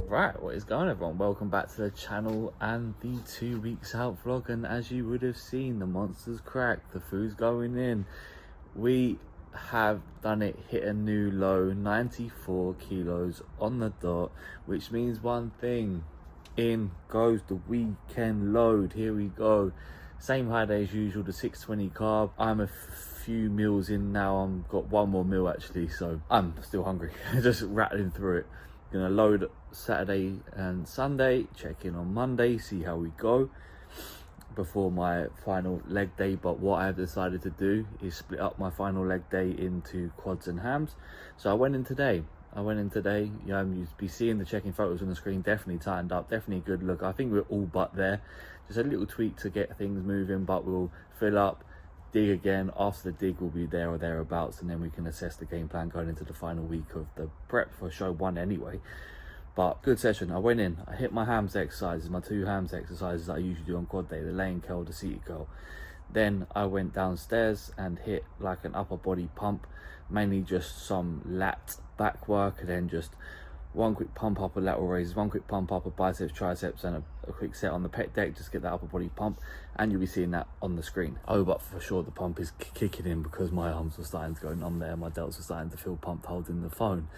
Right, what is going on, everyone? Welcome back to the channel and the 2 weeks out vlog. And as you would have seen, the monster's cracked, the food's going in. We have done it, hit a new low, 94 kilos on the dot, which means one thing: in goes the weekend load. Here we go, same high day as usual, the 620 carb. I'm a few meals in now. I've got one more meal actually, so I'm still hungry. Just rattling through it. Gonna load Saturday and Sunday, check in on Monday, see how we go before my final leg day. But what I have decided to do is split up my final leg day into quads and hams. So I went in today. You'd be seeing the checking photos on the screen. Definitely tightened up, definitely a good look. I think we're all but there. Just a little tweak to get things moving, but we'll fill up, dig again. After the dig, we'll be there or thereabouts, and then we can assess the game plan going into the final week of the prep for show 1 anyway. But good session. I went in, I hit my hams exercises, my 2 hams exercises that I usually do on quad day, the laying curl, the seated curl. Then I went downstairs and hit like an upper body pump, mainly just some lat back work, and then just one quick pump up of lateral raises, one quick pump up of biceps, triceps, and a quick set on the pec deck. Just get that upper body pump, and you'll be seeing that on the screen. Oh, but for sure the pump is kicking in because my arms were starting to go numb there. My delts were starting to feel pumped holding the phone.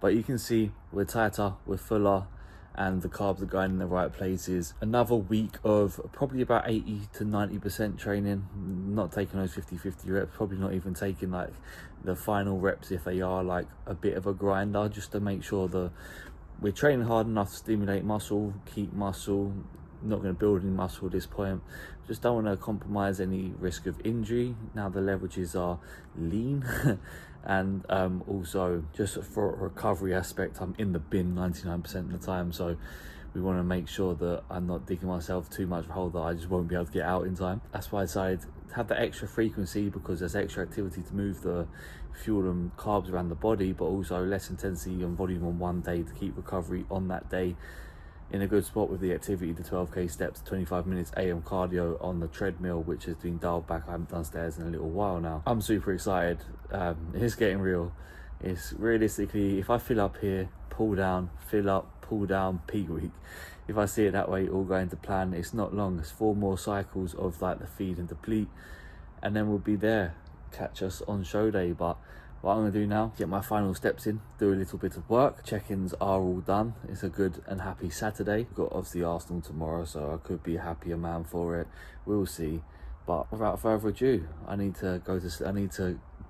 But you can see we're tighter, we're fuller, and the carbs are going in the right places. Another week of probably about 80 to 90% training, not taking those 50-50 reps, probably not even taking like the final reps if they are like a bit of a grinder, just to make sure that we're training hard enough to stimulate muscle, keep muscle. Not going to build any muscle at this point. Just don't want to compromise any risk of injury. Now the leverages are lean and also just for a recovery aspect, I'm in the bin 99% of the time, so we want to make sure that I'm not digging myself too much of a hole that I just won't be able to get out in time. That's why I decided to have the extra frequency, because there's extra activity to move the fuel and carbs around the body, but also less intensity and volume on one day to keep recovery on that day in a good spot with the activity, the 12k steps, 25 minutes AM cardio on the treadmill, which has been dialed back. I haven't done stairs in a little while now. I'm super excited. It's getting real. It's realistically, if I fill up here, pull down, fill up, pull down, peak week. If I see it that way, all going to plan, it's not long. It's 4 more cycles of like the feed and deplete, and then we'll be there. Catch us on show day. But what I'm going to do now, get my final steps in, do a little bit of work. Check-ins are all done. It's a good and happy Saturday. We've got obviously Arsenal tomorrow, so I could be a happier man for it. We'll see. But without further ado, I need to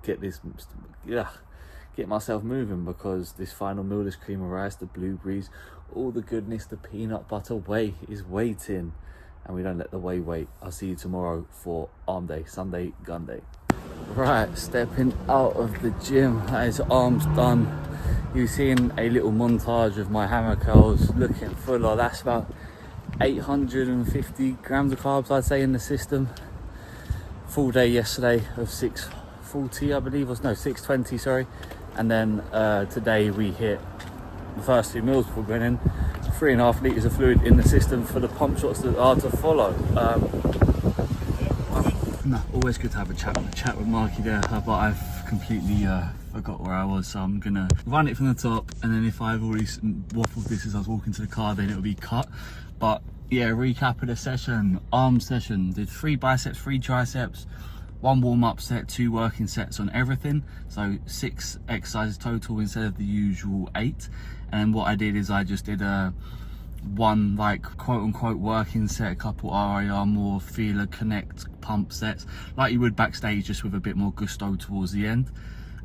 get this, get myself moving, because this final meal, this cream of rice, the blueberries, all the goodness, the peanut butter whey is waiting, and we don't let the whey wait. I'll see you tomorrow for arm day, Sunday gun day. Right, stepping out of the gym, that is arms done. You've seen a little montage of my hammer curls looking fuller. That's about 850 grams of carbs, I'd say, in the system. Full day yesterday of 640, I believe, or no, 620, sorry. And then today we hit the first 2 meals before going in, 3.5 litres of fluid in the system for the pump shots that are to follow. No, always good to have a chat with Marky there, but I've completely forgot where I was, so I'm gonna run it from the top, and then if I've already waffled this as I was walking to the car, then it'll be cut. But yeah, recap of the session. Arm session, did 3 biceps, 3 triceps, 1 warm-up set, 2 working sets on everything, so 6 exercises total instead of the usual 8. And what I did is I just did one like quote-unquote working set, a couple RIR, more feeler connect pump sets like you would backstage, just with a bit more gusto towards the end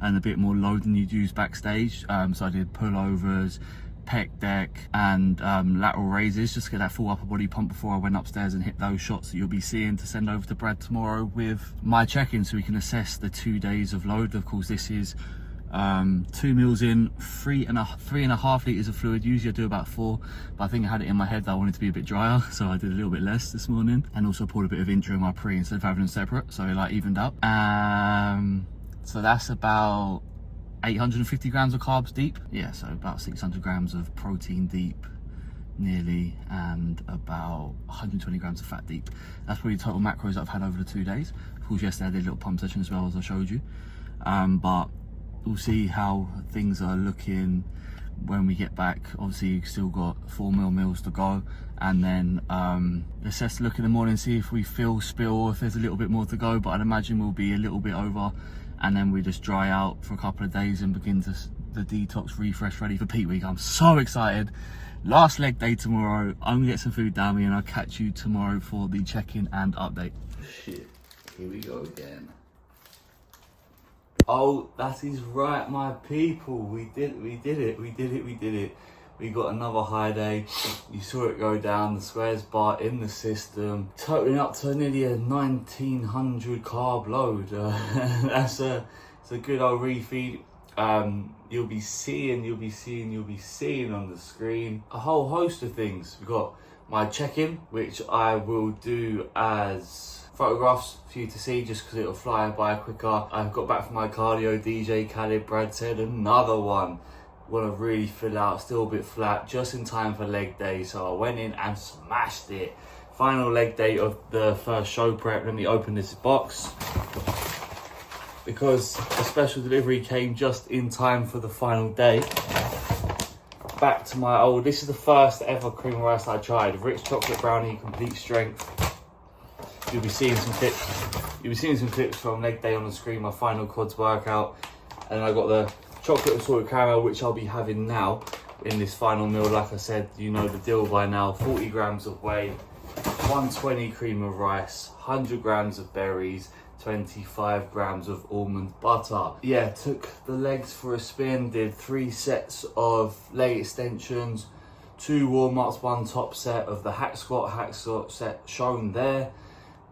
and a bit more load than you'd use backstage. So I did pullovers, pec deck, and lateral raises, just to get that full upper body pump before I went upstairs and hit those shots that you'll be seeing to send over to Brad tomorrow with my check-in, so we can assess the 2 days of load. Of course, this is 2 meals in, 3.5 litres of fluid. Usually I do about 4, but I think I had it in my head that I wanted to be a bit drier, so I did a little bit less this morning, and also poured a bit of intro in my pre instead of having them separate, so it like evened up. So that's about 850 grams of carbs deep, yeah, so about 600 grams of protein deep nearly, and about 120 grams of fat deep. That's probably the total macros that I've had over the 2 days. Of course, yesterday I did a little pump session as well, as I showed you, but we'll see how things are looking when we get back. Obviously you've still got 4 meals to go, and then let's just look in the morning, see if we feel spill or if there's a little bit more to go, but I'd imagine we'll be a little bit over, and then we just dry out for a couple of days and begin to the detox refresh ready for peak week. I'm so excited. Last leg day tomorrow. I'm gonna get some food down me, and I'll catch you tomorrow for the check-in and update. Shit, here we go again. Oh, that is right, my people. We did it. We got another high day. You saw it go down, the squares bar in the system, totaling up to nearly a 1900 carb load. It's a good old refeed. You'll be seeing on the screen a whole host of things. We've got my check-in, which I will do as photographs for you to see, just because it'll fly by quicker. I've got back from my cardio. DJ Khaled, Brad said another one. Want to really fill out, still a bit flat, just in time for leg day, so I went in and smashed it. Final leg day of the first show prep. Let me open this box, because a special delivery came just in time for the final day. Back to my old, this is the first ever cream of rice I tried. Rich chocolate brownie, complete strength. You'll be seeing some clips from leg day on the screen, my final quads workout. And I got the chocolate and salted caramel, which I'll be having now in this final meal. Like I said, you know the deal by now. 40 grams of whey, 120 cream of rice, 100 grams of berries, 25 grams of almond butter. Yeah, took the legs for a spin, did 3 sets of leg extensions, 2 warm-ups, 1 top set of the hack squat set shown there.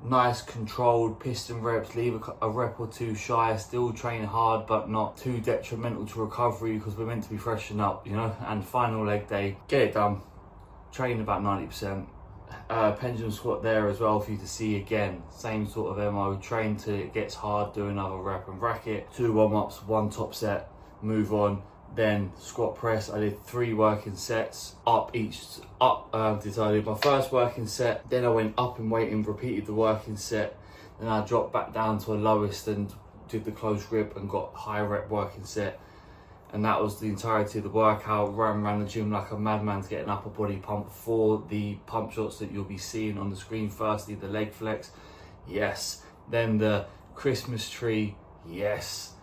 Nice controlled piston reps, leave a rep or 2 shy, still train hard but not too detrimental to recovery, because we're meant to be freshening up, you know. And final leg day, get it done, train about 90%. Pendulum squat there as well for you to see again. Same sort of MO, train till it gets hard, do another rep and bracket. 2 warm-ups, 1 top set, move on. Then squat press, I did 3 working sets, I did my first working set, then I went up in weight and repeated the working set, then I dropped back down to a lowest and did the close grip and got high rep working set. And that was the entirety of the workout. Ran around the gym like a madman to get an upper body pump for the pump shots that you'll be seeing on the screen. Firstly, the leg flex, yes. Then the Christmas tree, yes.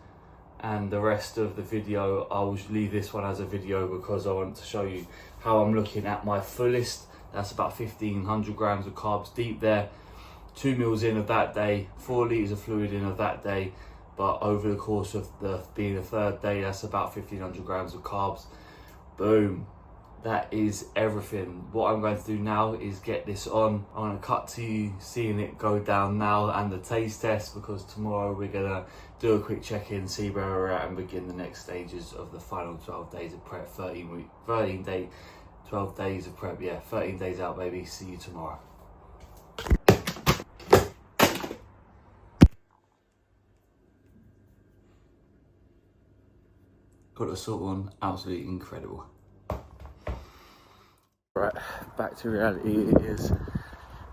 And the rest of the video, I will leave this one as a video because I want to show you how I'm looking at my fullest. That's about 1500 grams of carbs deep there. 2 meals in of that day, 4 litres of fluid in of that day. But over the course of being the 3rd day, that's about 1500 grams of carbs. Boom. That is everything. What I'm going to do now is get this on. I'm going to cut to you seeing it go down now and the taste test, because tomorrow we're going to do a quick check-in, see where we're at, and begin the next stages of the final 12 days of prep. 12 days of prep, yeah, 13 days out, baby. See you tomorrow. Got the salt on, absolutely incredible. Right, back to reality. It is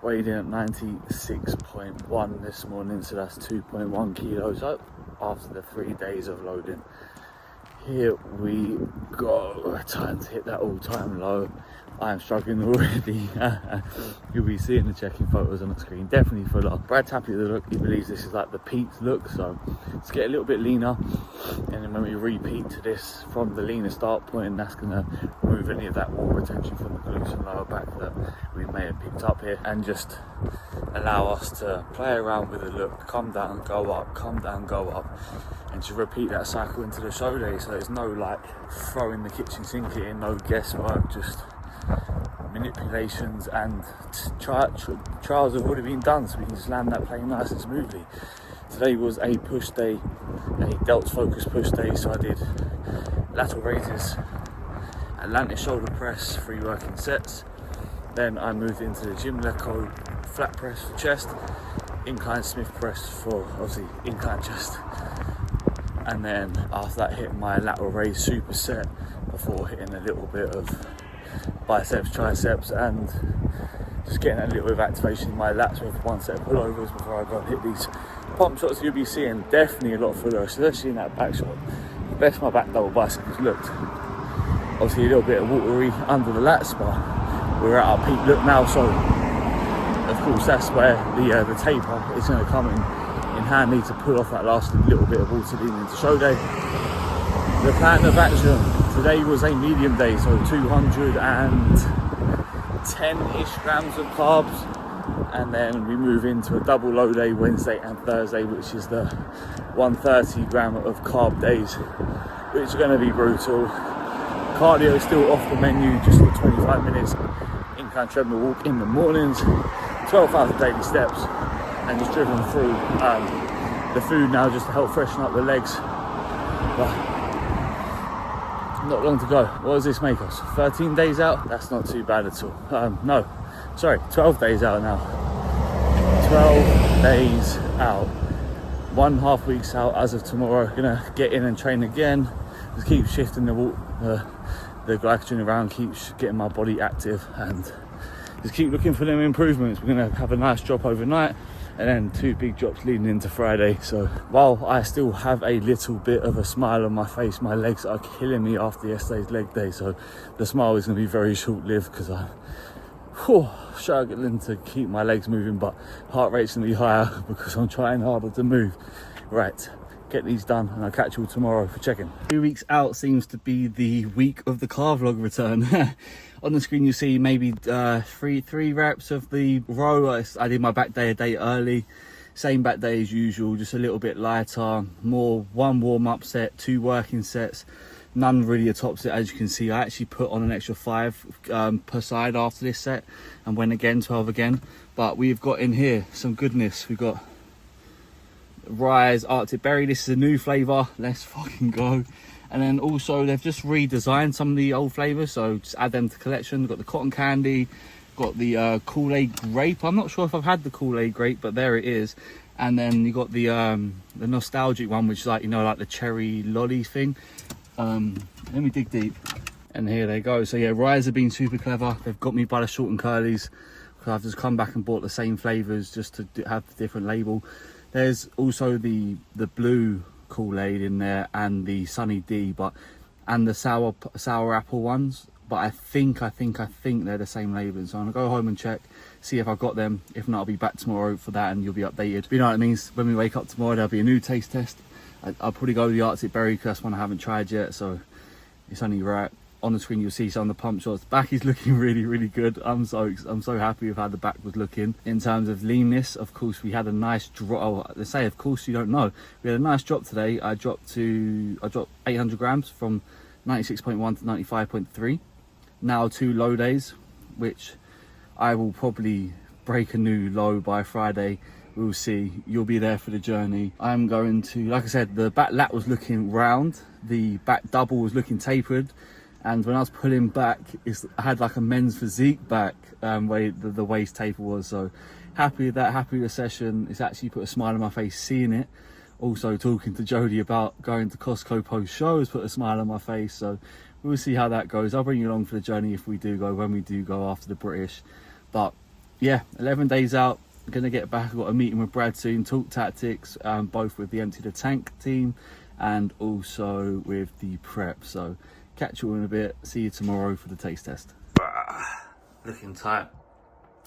weighed in at 96.1 this morning, so that's 2.1 kilos up after the 3 days of loading. Here we go, time to hit that all-time low. I am struggling already. You'll be seeing the check-in photos on the screen, definitely full on. Brad's happy with the look, he believes this is like the peak look, so let's get a little bit leaner, and then when we repeat to this from the leaner start point, that's going to remove any of that water retention from the glutes and lower back that we may have picked up here, and just allow us to play around with the look, come down, go up, come down, go up, and to repeat that cycle into the show day. So there's no like throwing the kitchen sink in, no guesswork, just manipulations and trials have already been done, so we can just land that plane nice and smoothly. Today was a push day, a delts focused push day, so I did lateral raises, Atlantic shoulder press, 3 working sets. Then I moved into the gym leco flat press for chest, incline Smith press for obviously incline chest, and then after that hit my lateral raise superset before hitting a little bit of biceps, triceps, and just getting a little bit of activation in my lats with 1 set of pullovers before I go and hit these pump shots you'll be seeing. Definitely a lot fuller, especially in that back shot. The best my back double bicep has looked Obviously a little bit of watery under the lats, but we're at our peak look now, so of course that's where the taper is going to come in handy to pull off that last little bit of water leading into show day. The plan of action today was a medium day, so 210-ish grams of carbs, and then we move into a double low day Wednesday and Thursday, which is the 130 gram of carb days, which are going to be brutal. Cardio is still off the menu, just for 25 minutes incline treadmill walk in the mornings, 12,000 daily steps, and just driven through the food now just to help freshen up the legs. But not long to go. What does this make us? 13 days out? That's not too bad at all. No, sorry, 12 days out now. 12 days out. 1.5 weeks out as of tomorrow. Gonna get in and train again. Just keep shifting the glycogen around, keep getting my body active, and just keep looking for them improvements. We're gonna have a nice drop overnight, and then 2 big drops leading into Friday. So while I still have a little bit of a smile on my face, my legs are killing me after yesterday's leg day. So the smile is going to be very short-lived because I'm struggling to keep my legs moving, but heart rate's going to be higher because I'm trying harder to move. Right, get these done and I'll catch you all tomorrow for checking. 2 weeks out seems to be the week of the car vlog return. On the screen you see maybe three reps of the row. I did my back day a day early, same back day as usual, just a little bit lighter, more 1 warm-up set, 2 working sets, none really a top set. As you can see, I actually put on an extra 5 per side after this set and went again 12 again. But we've got in here some goodness. We've got Rise Arctic Berry. This is a new flavor, let's fucking go. And then also they've just redesigned some of the old flavors, so just add them to collection. We've got the cotton candy, got the Kool-Aid grape. I'm not sure if I've had the Kool-Aid grape, but there it is. And then you got the nostalgic one, which is like, you know, like the cherry lolly thing. Let me dig deep, and here they go. So yeah, Rise have been super clever. They've got me by the short and curlies, because I've just come back and bought the same flavors just to have the different label. There's also the blue Kool-Aid in there, and the Sunny D, and the sour apple ones, but I think they're the same label. So I'm gonna go home and check, see if I've got them. If not, I'll be back tomorrow for that and you'll be updated. But you know what it means, when we wake up tomorrow there'll be a new taste test. I'll probably go with the Arctic Berry because that's one I haven't tried yet, so it's only right. On the screen you'll see some of the pump shots. Back is looking really good. I'm so happy with how the back was looking. In terms of leanness, of course we had a nice drop. Oh, they say of course you don't know, we had a nice drop today. I dropped 800 grams from 96.1 to 95.3. Now 2 low days, which I will probably break a new low by Friday. We'll see. You'll be there for the journey. I'm going to, like I said, the back lat was looking round, the back double was looking tapered, and when I was pulling back, I had like a men's physique back, where the waist taper was. So happy with that, happy with the session. It's actually put a smile on my face seeing it. Also talking to Jodie about going to Costco post shows put a smile on my face. So we'll see how that goes. I'll bring you along for the journey if we do go, when we do go after the British. But yeah, 11 days out, I'm gonna get back. I've got a meeting with Brad soon, talk tactics, both with the Empty the Tank team and also with the prep. So catch you all in a bit. See you tomorrow for the taste test. Looking tight.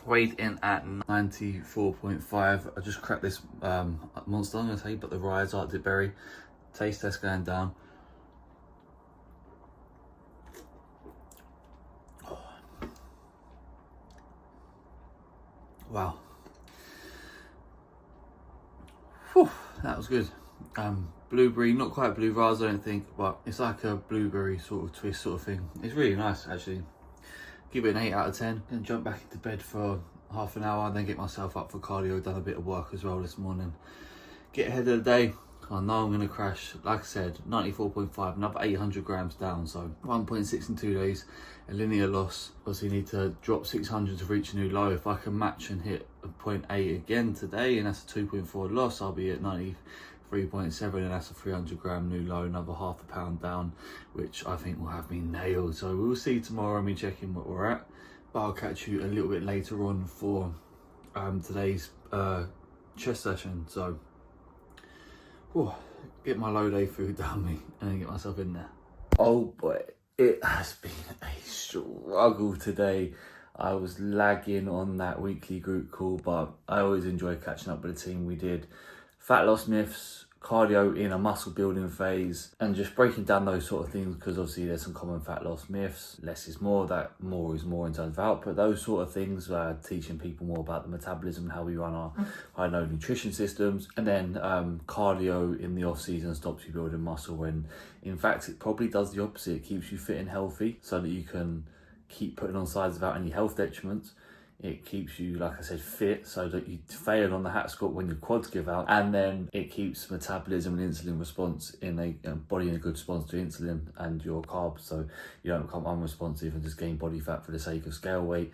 Weighed in at 94.5. I just cracked this monster, I'm gonna say, but the Rise Arctic Berry. Taste test going down. Oh. Wow. Whew, that was good. Blueberry, not quite blue ras I don't think, but it's like a blueberry sort of twist sort of thing. It's really nice actually. Give it an 8 out of 10. Gonna jump back into bed for half an hour and then get myself up for cardio. Done a bit of work as well this morning. Get ahead of the day. I know I'm gonna crash. Like I said, 94.5, another 800 grams down, so 1.6 in 2 days. A linear loss. Obviously need to drop 600 to reach a new low. If I can match and hit a 0.8 again today, and that's a 2.4 loss, I'll be at 93.7, and that's a 300 gram new low, another half a pound down, which I think will have me nailed. So we'll see tomorrow and me checking what we're at, but I'll catch you a little bit later on for today's chest session. So get my low day food down me and then get myself in there. Oh boy, It has been a struggle today. I was lagging on that weekly group call, but I always enjoy catching up with the team. We did fat loss myths, cardio in a muscle building phase, and just breaking down those sort of things, because obviously there's some common fat loss myths. Less is more, that more is more in terms of output. Those sort of things, teaching people more about the metabolism, how we run our high low nutrition systems. And then cardio in the off season stops you building muscle, when in fact it probably does the opposite. It keeps you fit and healthy so that you can keep putting on sides without any health detriments. It keeps you, like I said, fit so that you fail on the hat squat when your quads give out. And then it keeps metabolism and insulin response in a body in a good response to insulin and your carbs, so you don't become unresponsive and just gain body fat for the sake of scale weight.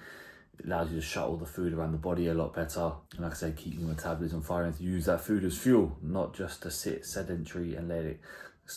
It allows you to shuttle the food around the body a lot better. And like I said, keep your metabolism firing, to use that food as fuel, not just to sit sedentary and let it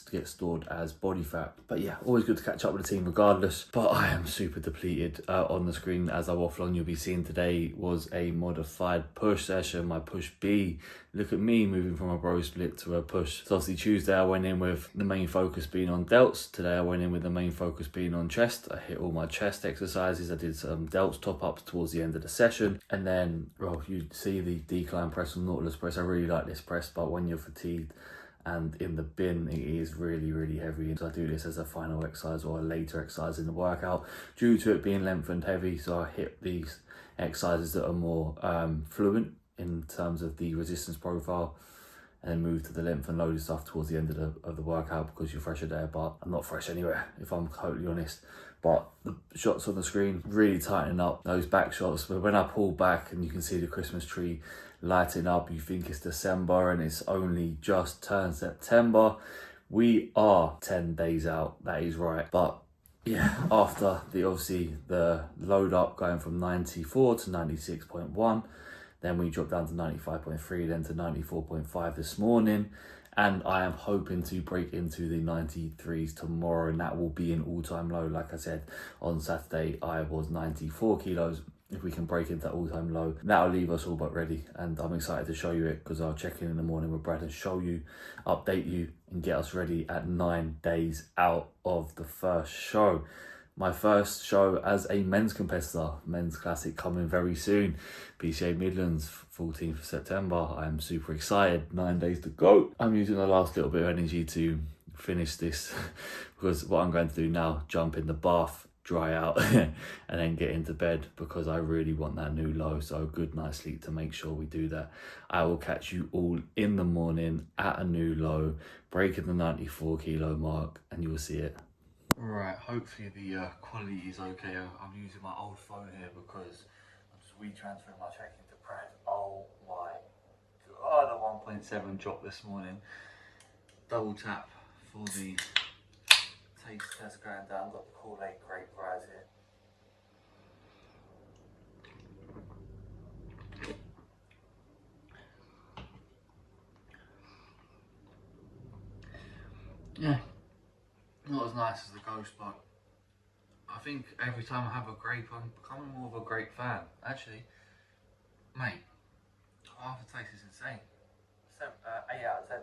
get stored as body fat. But yeah, always good to catch up with the team regardless. But I am super depleted. On the screen as I waffle on, you'll be seeing today was a modified push session, my push B. Look at me moving from a bro split to a push. So obviously Tuesday I went in with the main focus being on delts. Today I went in with the main focus being on chest. I hit all my chest exercises. I did some delts top ups towards the end of the session. And then, well, you see the decline press on Nautilus press. I really like this press, but when you're fatigued and in the bin, it is really heavy. So I do this as a final exercise or a later exercise in the workout, due to it being length and heavy. So I hit these exercises that are more fluent in terms of the resistance profile, and then move to the length and loaded stuff towards the end of the workout, because you're fresher there. But I'm not fresh anywhere, if I'm totally honest. But the shots on the screen really tightening up, those back shots. But when I pull back and you can see the Christmas tree lighting up, you think it's December and it's only just turned September. We are 10 days out, that is right. But yeah, after obviously the load up going from 94 to 96.1, then we dropped down to 95.3, then to 94.5 this morning. And I am hoping to break into the 93s tomorrow, and that will be an all-time low. Like I said, on Saturday, I was 94 kilos. If we can break into that all-time low, that'll leave us all but ready. And I'm excited to show you it, because I'll check in the morning with Brad and show you, update you, and get us ready at 9 days out of the first show. My first show as a men's competitor, men's classic, coming very soon. PCA Midlands, 14th of September. I am super excited. 9 days to go. I'm using the last little bit of energy to finish this, because what I'm going to do now, jump in the bath, dry out, and then get into bed, because I really want that new low. So a good night's sleep to make sure we do that. I will catch you all in the morning at a new low, breaking the 94 kilo mark, and you will see it. Right, hopefully the quality is okay. I'm using my old phone here because I'm just retransferring my tracking to Brad. Oh my god, the 1.7 dropped this morning. Double tap for the taste test going down. Got the Kool-Aid grape fries here. Yeah, not as nice as the Ghost, but I think every time I have a grape, I'm becoming more of a grape fan. Actually, mate, aftertaste is insane. 8 out of 10.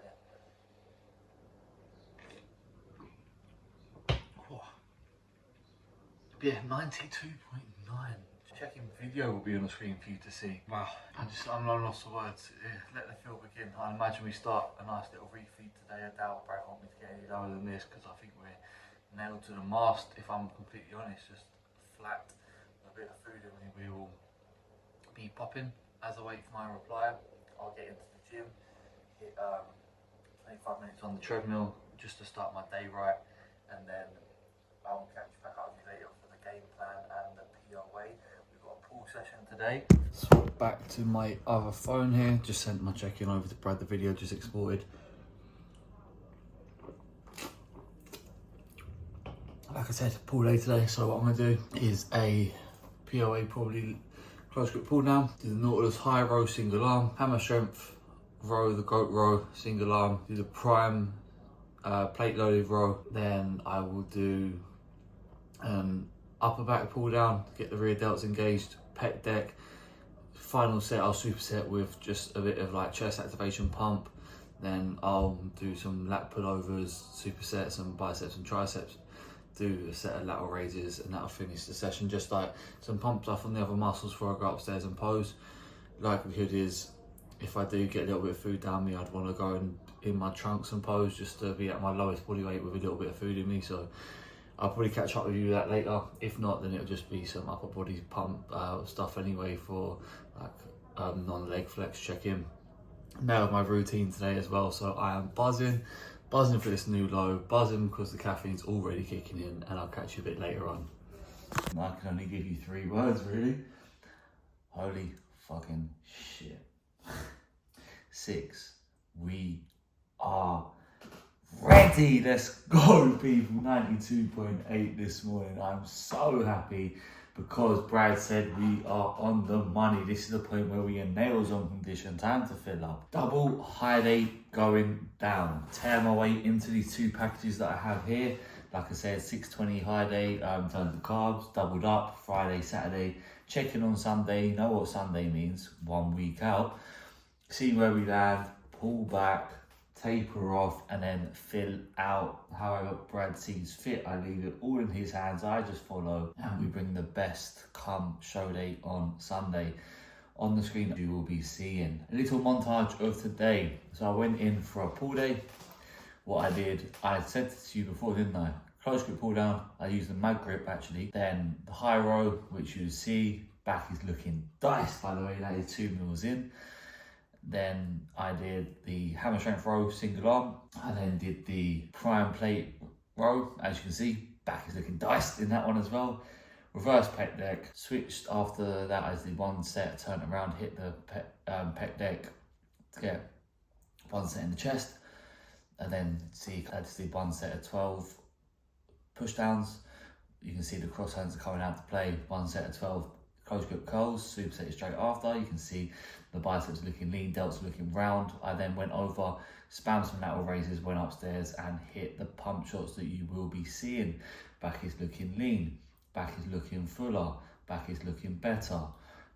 Yeah, 92.9. Checking video will be on the screen for you to see. Wow, I'm lost for words. Yeah, let the feel begin. I imagine we start a nice little refeed today. I doubt Brad won't me to get any lower than this, because I think we're nailed to the mast. If I'm completely honest, just flat. A bit of food and we will be popping. As I wait for my reply, I'll get into the gym, hit 25 minutes on the treadmill just to start my day right, and then I'll catch back up with you later for the game plan and the POA. We've got a pool session today. Swap back to my other phone here. Just sent my check-in over to Brad. The video just exported. Like I said, pool day today. So what I'm gonna do is a POA, probably close grip pull down. Do the Nautilus high row single arm, hammer strength row, the goat row single arm. Do the prime plate loaded row. Then I will do upper back pull down, get the rear delts engaged, pec deck. Final set, I'll superset with just a bit of like chest activation pump. Then I'll do some lat pullovers, superset some biceps and triceps do a set of lateral raises, and that'll finish the session. Just like some pumps up on the other muscles before I go upstairs and pose. Likelihood is, if I do get a little bit of food down me, I'd want to go in my trunks and pose just to be at my lowest body weight with a little bit of food in me. So I'll probably catch up with you that later. If not, then it'll just be some upper body pump stuff anyway for like non-leg flex check-in. Nailed my routine today as well, so I am buzzing for this new low, buzzing because the caffeine's already kicking in, and I'll catch you a bit later on. I can only give you 3 words really. Holy fucking shit. 6, we are ready. Let's go, people. 92.8 this morning. I'm so happy because Brad said we are on the money. This is the point where we are nails on condition. Time to fill up. Double high day going down. Tear my way into these 2 packages that I have here. Like I said, 620 high day in terms of carbs, doubled up Friday, Saturday. Check in on Sunday. You know what Sunday means. 1 week out. See where we land. Pull back. Taper off, and then fill out however Brad sees fit. I leave it all in his hands. I just follow, and we bring the best come show day on Sunday. On the screen you will be seeing a little montage of today. So I went in for a pull day. What I did, I said it to you before, didn't I? Close grip pull down. I used the mag grip actually. Then the high row, which you see, back is looking diced by the way. That is 2 mils in. Then I did the hammer strength row single arm. I then did the prime plate row. As you can see, back is looking diced in that one as well. Reverse pec deck. Switched after that as the 1 set, turned around, hit the pec deck to get 1 set in the chest. And then see, I had to do 1 set of 12 push downs. You can see the cross hands are coming out to play. 1 set of 12 close grip curls, superset straight after. You can see the biceps looking lean, delts looking round. I then went over, spammed some lateral raises, went upstairs and hit the pump shots that you will be seeing. Back is looking lean, back is looking fuller, back is looking better.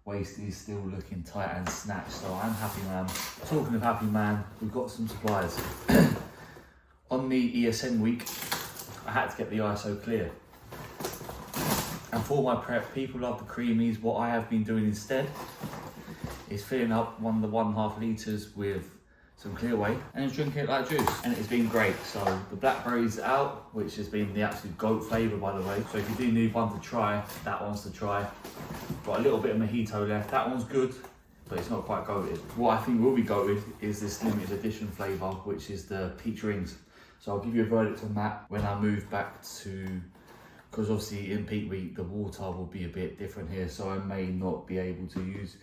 Waist is still looking tight and snatched, so I'm happy, man. Talking of happy, man, we've got some supplies. On the ESN week, I had to get the ISO clear. And for my prep, people love the creamies. What I have been doing instead is filling up one of the 1.5 litres with some clear whey and just drinking it like juice. And it's been great. So the blackberries out, which has been the absolute goat flavour by the way. So if you do need one to try, that one's to try. Got a little bit of mojito left. That one's good, but it's not quite goated. What I think will be goated is this limited edition flavour, which is the peach rings. So I'll give you a verdict on that when I move back to, because obviously in peak week the water will be a bit different here, so I may not be able to use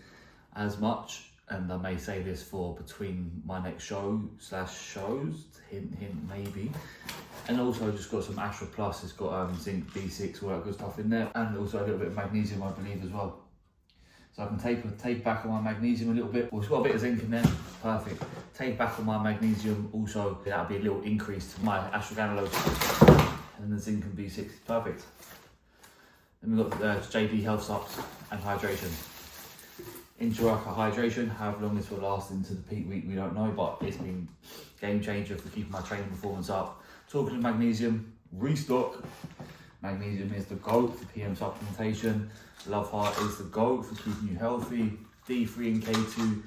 as much, and I may say this for between my next show/shows, hint maybe. And also I just got some Astra Plus. It's got zinc, B6, all that good stuff in there, and also a little bit of magnesium I believe as well. So I can tape back on my magnesium a little bit. Well, it's got a bit of zinc in there, perfect. Tape back on my magnesium also, that'll be a little increase to my ashwagandha. And the zinc and B6, perfect. Then we've got JD Health Subs and hydration. Intra-workout hydration, how long this will last into the peak week, we don't know, but it's been game changer for keeping my training performance up. Talking of magnesium, restock. Magnesium is the GOAT for PM supplementation. Love Heart is the GOAT for keeping you healthy. D3 and K2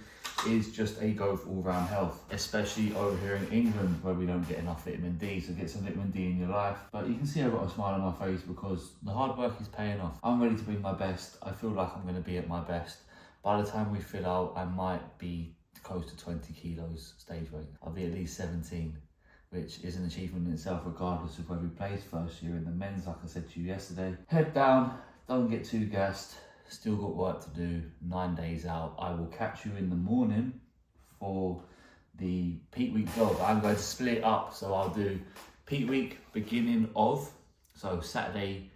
is just a GOAT for all-round health, especially over here in England where we don't get enough vitamin D, so get some vitamin D in your life. But you can see I've got a smile on my face because the hard work is paying off. I'm ready to bring my best. I feel like I'm going to be at my best. By the time we fill out, I might be close to 20 kilos stage weight. I'll be at least 17, which is an achievement in itself regardless of where we place first year in the men's, like I said to you yesterday. Head down, don't get too gassed. Still got work to do, 9 days out. I will catch you in the morning for the peak week vlog. I'm going to split it up, so I'll do peak week beginning of, so Saturday,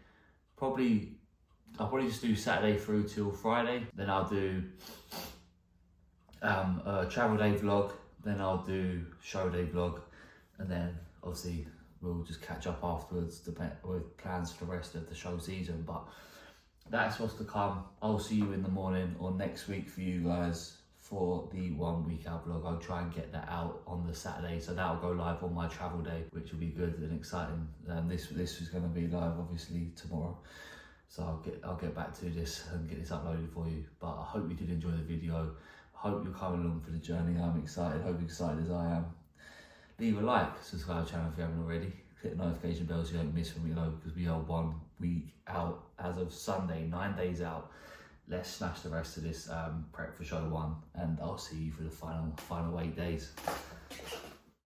I'll probably just do Saturday through till Friday. Then I'll do a travel day vlog, then I'll do show day vlog, and then obviously we'll just catch up afterwards with plans for the rest of the show season. But that's what's to come. I'll see you in the morning or next week for you guys for the 1 week out vlog. I'll try and get that out on the Saturday, so that'll go live on my travel day, which will be good and exciting. This is going to be live obviously tomorrow, so I'll get back to this and get this uploaded for you. But I hope you did enjoy the video. I hope you're coming along for the journey. I'm excited. Hope you're excited as I am. Leave a like, subscribe to the channel if you haven't already. Hit the notification bell so you don't miss when we load, because we are 1 week out as of Sunday, 9 days out. Let's smash the rest of this prep for show 1, and I'll see you for the final 8 days.